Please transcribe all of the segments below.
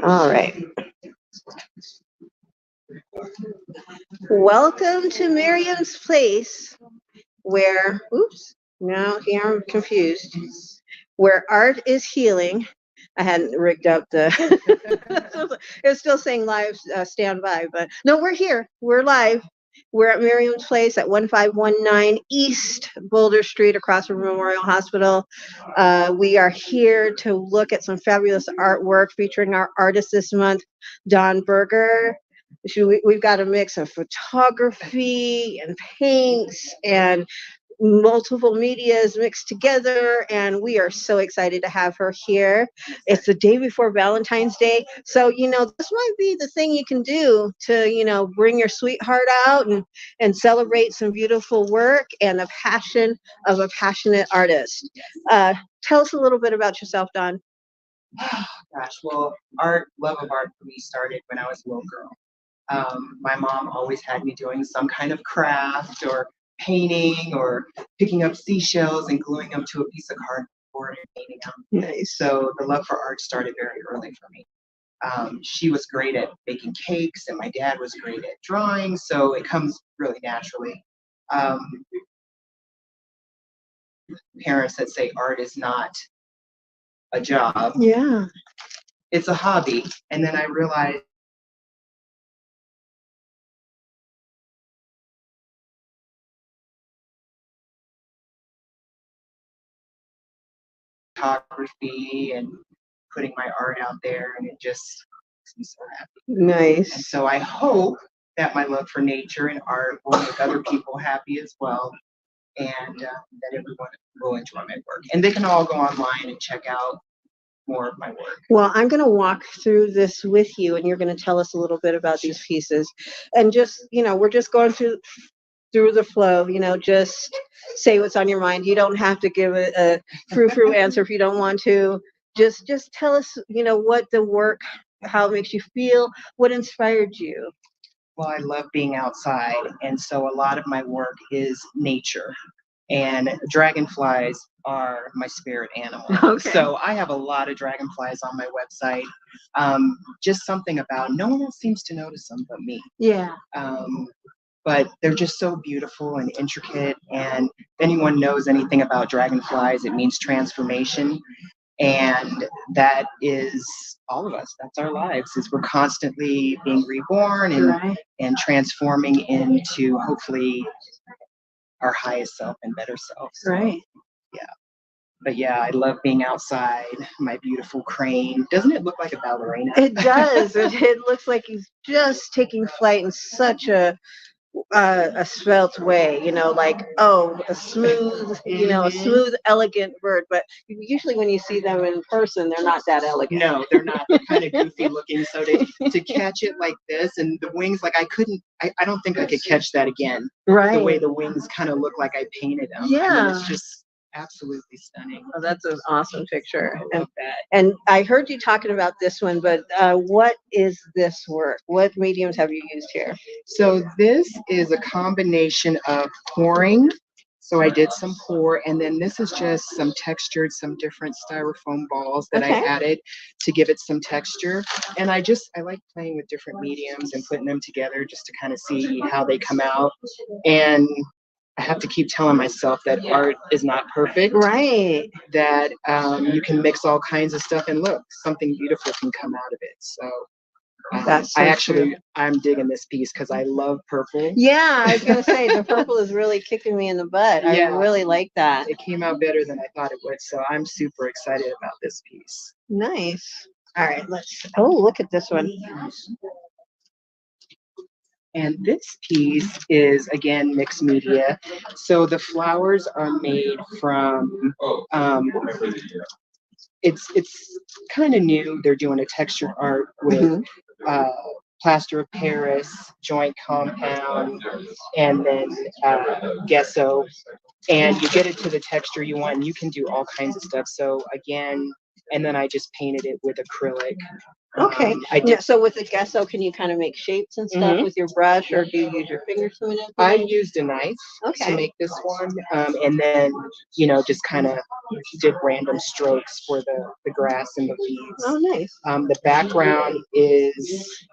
All right. Welcome to Miriam's place, where, oops, now here I'm confused, where art is healing. I hadn't rigged up the, it's still saying live standby, but no, we're here. We're live. We're at Miriam's place at 1519 East Boulder Street across from Memorial Hospital. We are here to look at some fabulous artwork featuring our artist this month, Dawn Berger. We've got a mix of photography and paints and multiple medias mixed together, and we are so excited to have her here. It's the day before Valentine's Day, so this might be the thing you can do to bring your sweetheart out and celebrate some beautiful work and the passion of a passionate artist. Tell us a little bit about yourself, Dawn. Gosh, well, love of art for me started when I was a little girl. My mom always had me doing some kind of craft or painting or picking up seashells and gluing them to a piece of cardboard and painting them. Nice. So the love for art started very early for me. She was great at baking cakes, and my dad was great at drawing, so it comes really naturally. Parents that say art is not a job. Yeah. It's a hobby. And then I realized photography and putting my art out there, and it just makes me so happy. Nice. And so I hope that my love for nature and art will make other people happy as well, and that everyone will enjoy my work. And they can all go online and check out more of my work. Well, I'm going to walk through this with you, and you're going to tell us a little bit about these pieces. And just, we're just going through the flow, just say what's on your mind. You don't have to give a frou-frou answer if you don't want to. Just tell us, what the work, how it makes you feel, what inspired you. Well, I love being outside, and so a lot of my work is nature. And dragonflies are my spirit animal. Okay. So I have a lot of dragonflies on my website. Just something about no one else seems to notice them but me. Yeah. But they're just so beautiful and intricate. And if anyone knows anything about dragonflies, it means transformation. And that is all of us. That's our lives, is we're constantly being reborn and transforming into hopefully our highest self and better self. So, right. Yeah. But yeah, I love being outside. My beautiful crane. Doesn't it look like a ballerina? It does. It looks like he's just taking flight in such a svelte way, a smooth, a smooth, elegant bird. But usually when you see them in person, they're not that elegant. No, they're not. They're kind of goofy looking. So to catch it like this, and the wings, like I don't think I could catch that again. Right. The way the wings kind of look like I painted them. Yeah. I mean, it's just absolutely stunning. Oh, that's an awesome picture. I love that. And I heard you talking about this one, but what is this work? What mediums have you used here? So this is a combination of pouring. So I did some pour, and then this is just some some different styrofoam balls that I added to give it some texture. And I like playing with different mediums and putting them together just to kind of see how they come out. And I have to keep telling myself that art is not perfect. Right. That you can mix all kinds of stuff and look, something beautiful can come out of it. So that's so I'm digging this piece because I love purple. Yeah, I was gonna say the purple is really kicking me in the butt. I really like that. It came out better than I thought it would, so I'm super excited about this piece. Nice. All right, look at this one. And this piece is, again, mixed media. So the flowers are made from, it's kind of new. They're doing a textured art with plaster of Paris, joint compound, and then gesso. And you get it to the texture you want, and you can do all kinds of stuff. So again, and then I just painted it with acrylic. Okay. I Yeah, did. so with the gesso, can you kind of make shapes and stuff Mhm. with your brush, or do you use your fingers to manipulate? I used a knife to Okay. make this one, and then just kind of did random strokes for the grass and the Oh, leaves. nice. The background is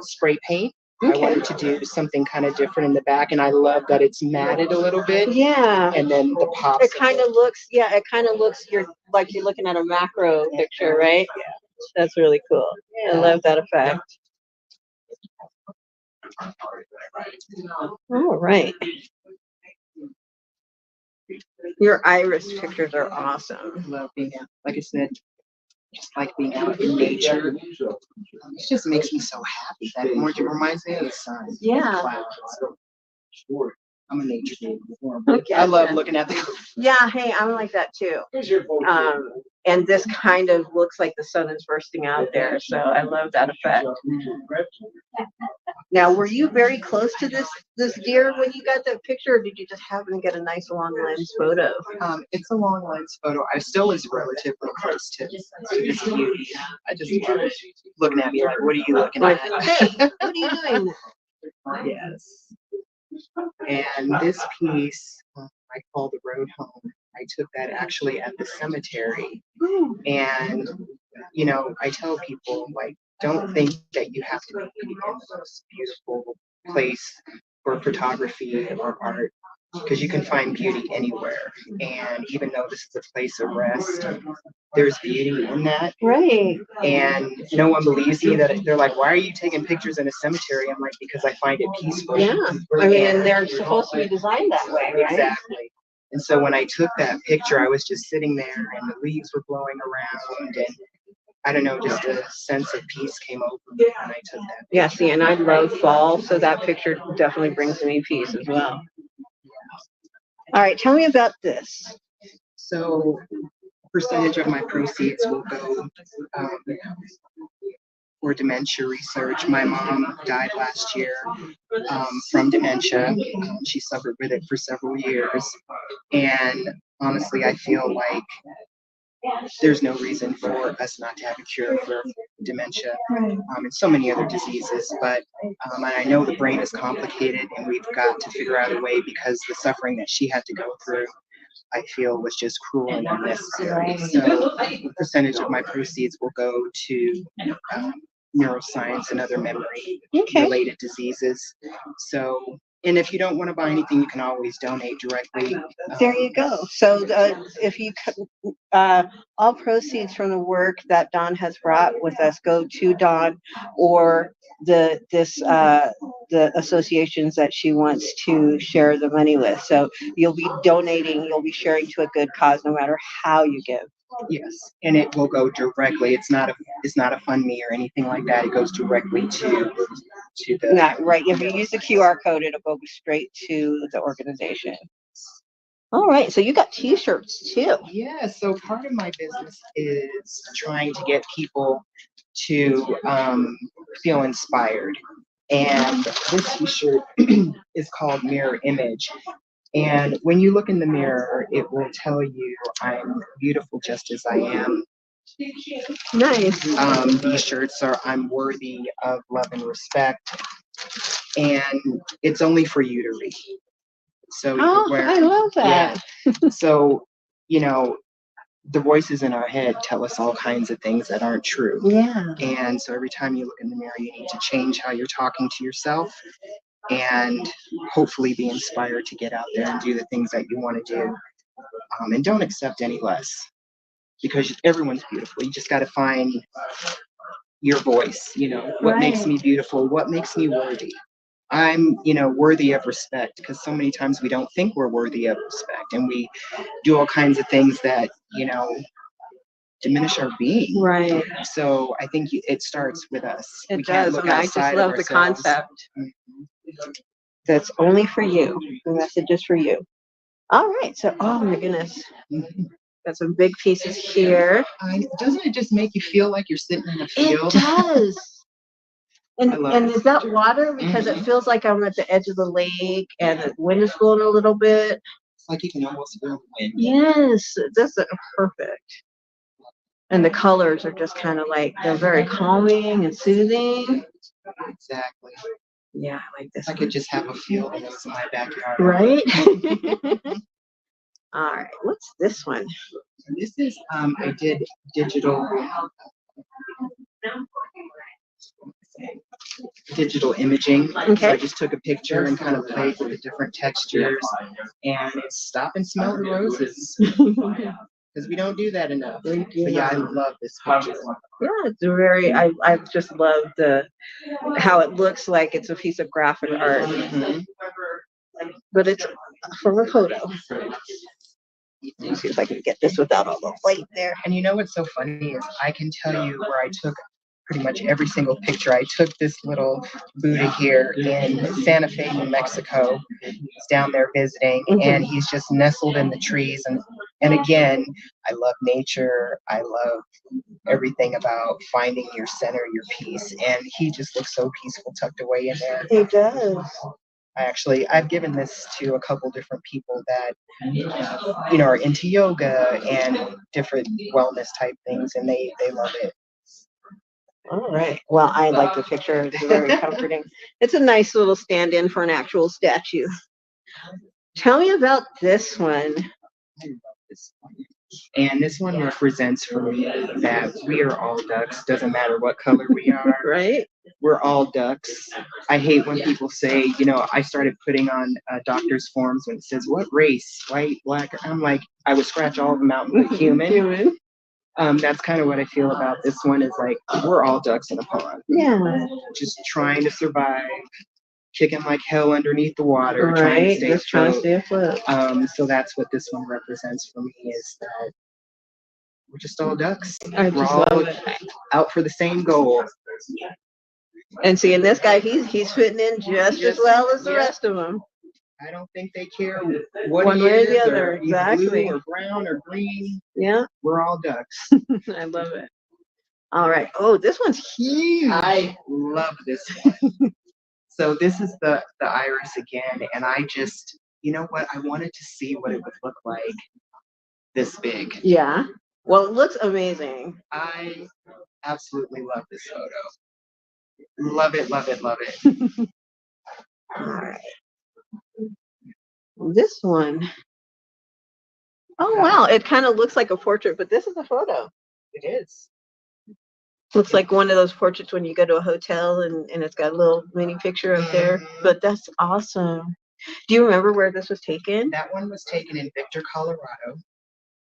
spray paint. I Okay. wanted to do something kind of different in the back, and I love that it's matted a little bit, Yeah. and then the pops. It kind of looks, yeah, it kind of looks like you're looking at a macro picture, right? Yeah. That's really cool. I love that effect. All right. Your iris pictures are awesome. Love being out. Like I said, just like being out in nature. It just makes me so happy. That orange, it reminds me of the sun. Yeah. Clouds. I'm a nature baby. Okay. I love looking at the. Yeah, hey, I'm like that too. And this kind of looks like the sun is bursting out there, so I love that effect. Now, were you very close to this deer when you got that picture, or did you just happen to get a nice long lens photo? It's a long lens photo. I still was relatively close to this beauty. I just love it. Looking at me like, what are you looking Like, at? hey, what are you doing? Yes. And this piece, I call the road home. I took that actually at the cemetery. And, I tell people, like, don't think that you have to be in the most beautiful place for photography or art, because you can find beauty anywhere. And even though this is a place of rest, there's beauty in that. Right. And no one believes me that they're like, why are you taking pictures in a cemetery? I'm like, because I find it peaceful. Yeah. I mean, and they're supposed to be designed that way, right? Exactly. And so when I took that picture, I was just sitting there and the leaves were blowing around, and I don't know, just a sense of peace came over me when I took that picture. Yeah, see, and I love fall, so that picture definitely brings me peace as well. All right, tell me about this. So, percentage of my proceeds will go for dementia research. My mom died last year from dementia. She suffered with it for several years. And honestly, I feel like there's no reason for us not to have a cure for dementia and so many other diseases. But and I know the brain is complicated, and we've got to figure out a way, because the suffering that she had to go through, I feel, was just cruel and unnecessary. So a percentage of my proceeds will go to neuroscience and other memory related diseases. So, and if you don't want to buy anything, you can always donate directly. There you go. So if you all proceeds from the work that Dawn has brought with us go to Dawn or the associations that she wants to share the money with. So you'll be donating, you'll be sharing to a good cause no matter how you give. Yes, and it will go directly. It's not a fund me or anything like that. It goes directly to the. Not right. If you use the QR code, it'll go straight to the organization. All right, so you got T-shirts too. Yeah, so part of my business is trying to get people to feel inspired. And this T-shirt is called Mirror Image. And when you look in the mirror, it will tell you I'm beautiful just as I am. Nice. These shirts are I'm worthy of love and respect. And it's only for you to read. So you can wear, I love that. Yeah. So, the voices in our head tell us all kinds of things that aren't true. Yeah. And so every time you look in the mirror, you need to change how you're talking to yourself and hopefully be inspired to get out there and do the things that you want to do. And don't accept any less, because everyone's beautiful. You just got to find your voice, what makes me beautiful, what makes me worthy. I'm, worthy of respect, because so many times we don't think we're worthy of respect, and we do all kinds of things that, diminish our being. Right. So I think it starts with us. It does. And I just love the concept. Mm-hmm. That's only for you. The message is for you. All right. So, oh my goodness. Mm-hmm. Got some big pieces here. Doesn't it just make you feel like you're sitting in a field? It does. And is that water? Because it feels like I'm at the edge of the lake and the wind is blowing a little bit. It's like you can almost feel the wind. Yes, that's perfect. And the colors are just kind of like, they're very calming and soothing. Exactly. Yeah, I like this. I could just have a field of those in my backyard. Right? All right, what's this one? This is, I did digital imaging. So Okay. I just took a picture and kind of played with the different textures, and it's stop and smell the roses. Because we don't do that enough. But yeah, I love this picture. Yeah, it's very, I just love how it looks like it's a piece of graphic art. Mhm. But it's from a photo. Let me see if I can get this without all the light there. And you know what's so funny is I can tell you where I took pretty much every single picture. I took this little Buddha here in Santa Fe, New Mexico. He's down there visiting, and he's just nestled in the trees. And again, I love nature. I love everything about finding your center, your peace. And he just looks so peaceful tucked away in there. He does. I've given this to a couple different people that, are into yoga and different wellness type things, and they love it. All right. Well, I like the picture. It's very comforting. It's a nice little stand-in for an actual statue. Tell me about this one. I love this one. And this one represents for me that we are all ducks. Doesn't matter what color we are. Right? We're all ducks. I hate when people say, I started putting on doctor's forms when it says, what race? White, black? I'm like, I would scratch all of them out and put human. That's kind of what I feel about this one is like, we're all ducks in a pond. Yeah. Just trying to survive, kicking like hell underneath the water, Right. trying to stay afloat. So that's what this one represents for me is that we're just all ducks. We're all out for the same goal. And seeing this guy, he's fitting in just as well as the rest of them. I don't think they care what one he way or is, the other. or Exactly. Blue or brown or green. Yeah. We're all ducks. I love it. All right. Oh, this one's huge. I love this one. So this is the iris again, and I just, you know what? I wanted to see what it would look like this big. Yeah. Well, it looks amazing. I absolutely love this photo. Love it, love it, love it. All right. This one. Oh, wow. It kind of looks like a portrait, but this is a photo. It is. Looks like one of those portraits when you go to a hotel and it's got a little mini picture up there. But that's awesome. Do you remember where this was taken? That one was taken in Victor, Colorado.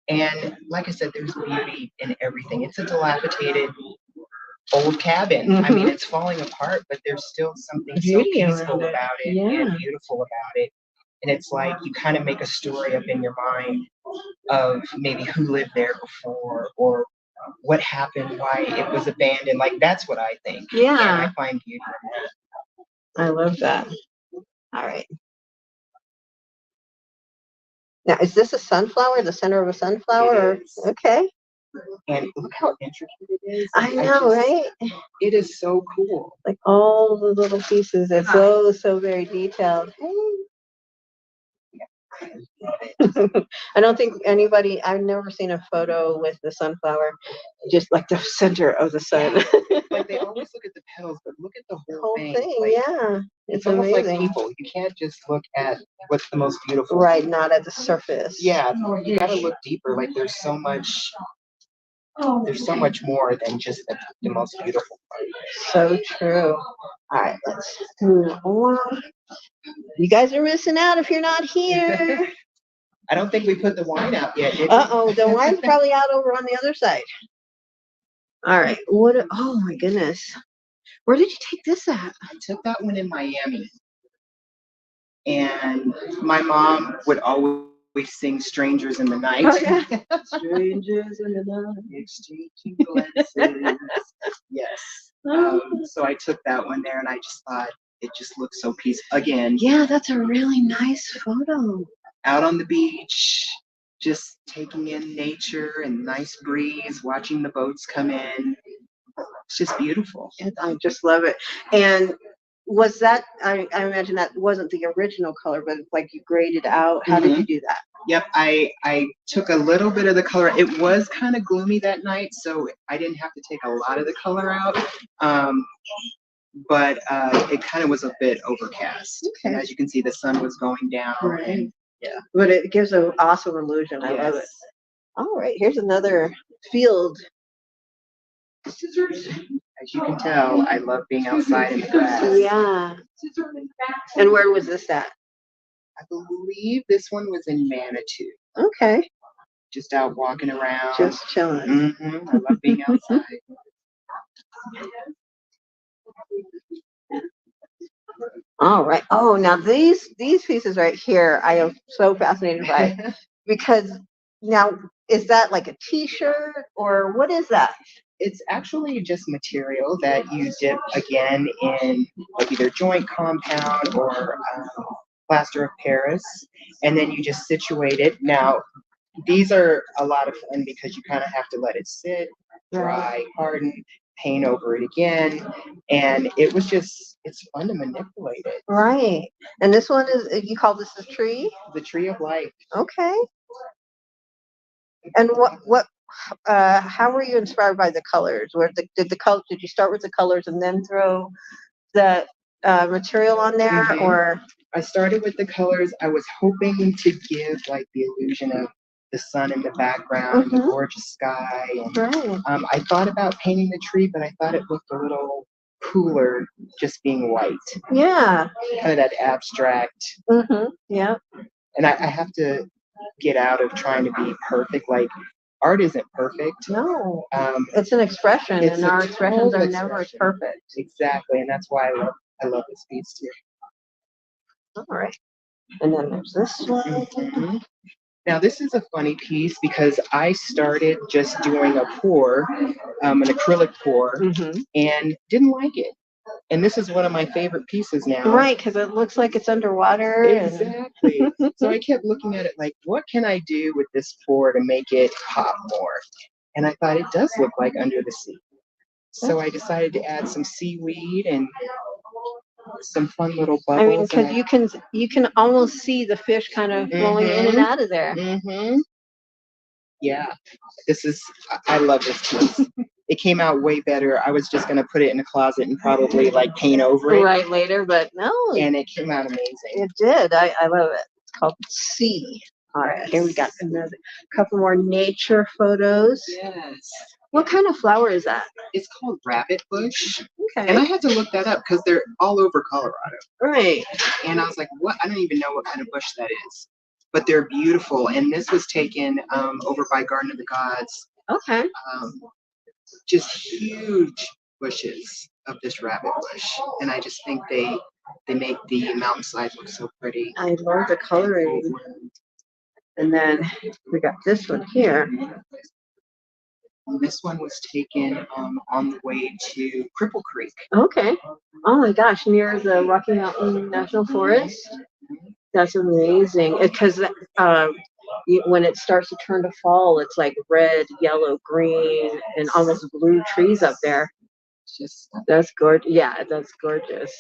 And like I said, there's beauty in everything. It's a dilapidated old cabin. I mean, it's falling apart, but there's still something so peaceful about it and beautiful about it. And it's like you kind of make a story up in your mind of maybe who lived there before or what happened, why it was abandoned. Like, that's what I think. Yeah. And I find beauty in that. I love that. All right. Now, is this a sunflower, the center of a sunflower? Okay. And look how intricate it is. I know, right? It is so cool. Like all the little pieces. It's so very detailed. I don't think I've never seen a photo with the sunflower just like the center of the sun. Like they always look at the petals, but look at the whole thing. Like, yeah. It's almost amazing. Like people. You can't just look at what's the most beautiful. Right, not at the surface. Yeah, you gotta look deeper. Like there's so much more than just the most beautiful part. So true. All right, let's move on. You guys are missing out if you're not here. I don't think we put the wine out yet. Uh-oh, the wine's probably out over on the other side. All right. Oh my goodness. Where did you take this at? I took that one in Miami. And my mom would always sing Strangers in the Night. Oh, yeah. Strangers in the Night. Exchanging glances. Yes. So I took that one there and I just thought it just looks so peaceful. Again. Yeah, that's a really nice photo. Out on the beach, just taking in nature and nice breeze, watching the boats come in. It's just beautiful. I just love it. And was that, I imagine that wasn't the original color, but it's like you graded out. How did you do that? Yep, I took a little bit of the color. It was kind of gloomy that night, so I didn't have to take a lot of the color out. Um, but it kind of was a bit overcast. And Okay. as you can see, the sun was going down. Right. And yeah. But it gives an awesome illusion. I love it. Yes. All right, here's another field. Scissors. As you can tell, I love being outside in the grass. Yeah. And where was this at? I believe this one was in Manitou. Okay. Just out walking around. Just chilling. I love being outside. All right. Oh, now these pieces right here, I am so fascinated by because now is that like a T-shirt or what is that? It's actually just material that you dip again in like either joint compound or plaster of Paris, and then you just situate it. Now, these are a lot of fun because you kind of have to let it sit, dry, harden, paint over it again, and it's fun to manipulate it. Right. And this one is, you call this a tree? The tree of life. Okay. And how were you inspired by the colors? Did you start with the colors and then throw the material on there, Mhm. or? I started with the colors. I was hoping to give like the illusion of the sun in the background and the gorgeous sky. And Right. I thought about painting the tree, but I thought it looked a little cooler just being white. Yeah. Kind of that abstract. Yeah. And I have to get out of trying to be perfect. Like art isn't perfect. No. It's an expression, and our expressions are never as perfect. Exactly, and that's why I love this piece too. All right. And then there's this one. Now this is a funny piece because I started just doing a pour, an acrylic pour, and didn't like it. And this is one of my favorite pieces now. Right, because it looks like it's underwater. Exactly. So I kept looking at it like, what can I do with this pour to make it pop more? And I thought it does look like under the sea. So I decided to add some seaweed and some fun little bubbles. I mean, because you can almost see the fish kind of flowing in and out of there. Yeah, I love this piece. It came out way better. I was just gonna put it in a closet and probably like paint over it. Right, later, but no. And it came out amazing. It did. I love it. It's called Sea. All right, here we got another couple more nature photos. Yes. What kind of flower is that? It's called rabbit bush. Okay. And I had to look that up because they're all over Colorado. Right. And I was like, what? I don't even know what kind of bush that is. But they're beautiful. And this was taken over by Garden of the Gods. Okay. Just huge bushes of this rabbit bush. And I just think they make the mountainside look so pretty. I love the coloring. And then we got this one here. This one was taken on the way to Cripple Creek. Okay. Oh my gosh, near the Rocky Mountain National Forest. That's amazing. Because when it starts to turn to fall, it's like red, yellow, green, and almost blue trees up there. That's gorgeous. Yeah, that's gorgeous.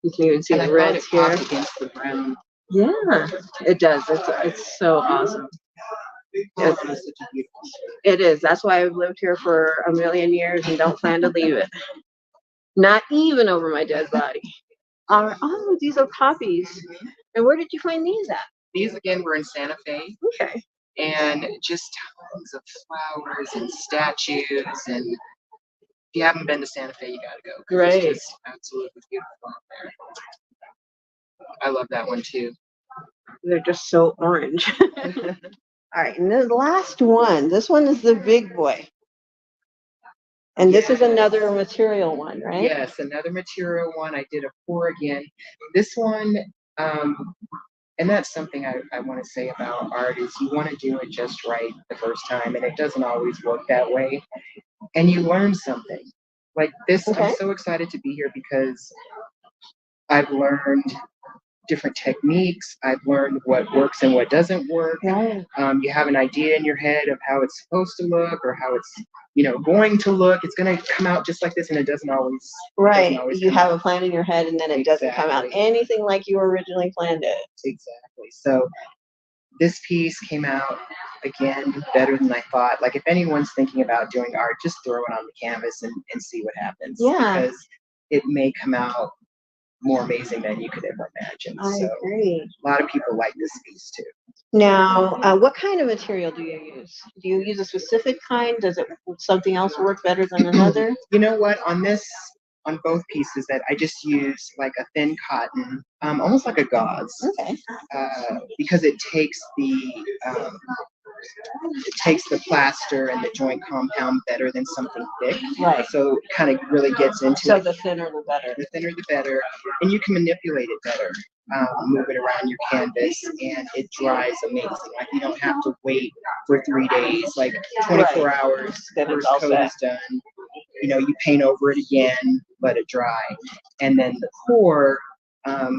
You can even see the reds here. Against the brown. Yeah, it does. It's so awesome. It is. That's why I've lived here for a million years and don't plan to leave it. Not even over my dead body. Oh, these are poppies. And where did you find these at? These again were in Santa Fe. Okay. And just tons of flowers and statues. And if you haven't been to Santa Fe, you gotta go. Right. It's just absolutely beautiful out there. I love that one too. They're just so orange. All right, and the last one. This one is the big boy. And this is another material one, right? Yes, another material one. I did a pour again. This one, and that's something I want to say about art is you want to do it just right the first time, and it doesn't always work that way. And you learn something. Like this, I'm so excited to be here because I've learned different techniques. I've learned what works and what doesn't work. Right. You have an idea in your head of how it's supposed to look or how it's going to look. It's going to come out just like this, and it doesn't always. Right. You have a plan in your head, and then it doesn't come out anything like you originally planned it. Exactly. So this piece came out again better than I thought. Like if anyone's thinking about doing art, just throw it on the canvas and see what happens. Yeah. Because it may come out more amazing than you could ever imagine. I So agree. a lot of people like this piece too. Now, what kind of material do you use? Do you use a specific kind? Does it something else work better than another? You know what? On both pieces, that I just use like a thin cotton, almost like a gauze, Okay. because um, it takes the plaster and the joint compound better than something thick. Right. So it kind of really gets into So it. the thinner the better. The thinner the better, and you can manipulate it better. Move it around your canvas, and it dries amazing. Like you don't have to wait for 3 days, like 24 Right. hours. Then it's First all coat set. is done. You know, you paint over it again, let it dry, and then the pour. I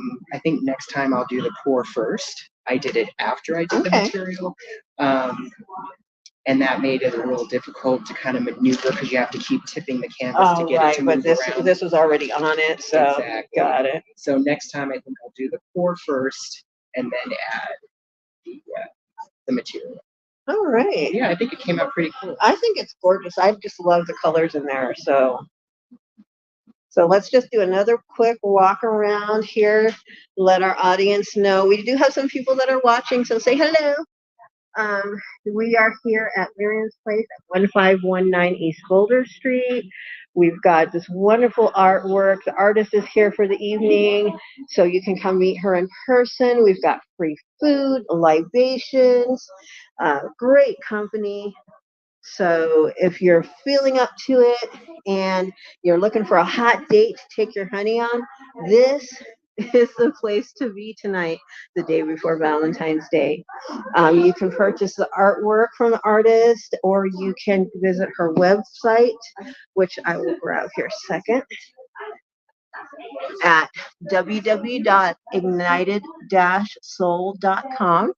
think next time I'll do the pour first. I did it after I did the material. And that made it a little difficult to kind of maneuver because you have to keep tipping the canvas to get it to move but around. this was already on it, so Exactly. got it. So next time I think I'll do the pour first and then add the material. All right. Yeah, I think it came out pretty cool. I think it's gorgeous. I just love the colors in there. So let's just do another quick walk around here. Let our audience know. We do have some people that are watching, so say hello. We are here at Miriam's Place at 1519 East Boulder Street. We've got this wonderful artwork. The artist is here for the evening, so you can come meet her in person. We've got free food, libations, great company. So if you're feeling up to it and you're looking for a hot date to take your honey on, this is the place to be tonight, the day before Valentine's Day. You can purchase the artwork from the artist, or you can visit her website, which I will grab here a second, at www.ignited-soul.com.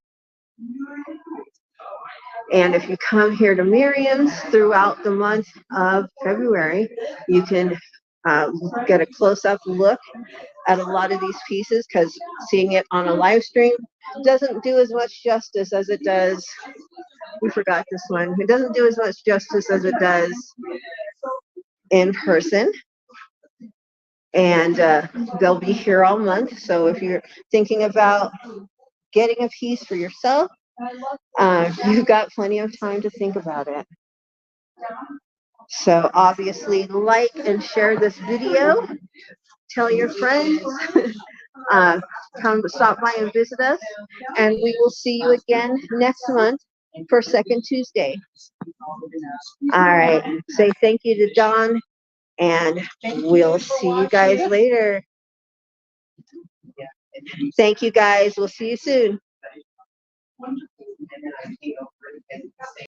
And if you come here to Miriam's throughout the month of February, you can get a close-up look at a lot of these pieces, because seeing it on a live stream doesn't do as much justice as it does. We forgot this one. It doesn't do as much justice as it does in person. And they'll be here all month. So if you're thinking about getting a piece for yourself, you've got plenty of time to think about it. So obviously, like and share this video. Tell your friends. Come stop by and visit us, and we will see you again next month for Second Tuesday. All right. Say thank you to Dawn, and we'll see you guys later. Thank you, guys. We'll see you soon.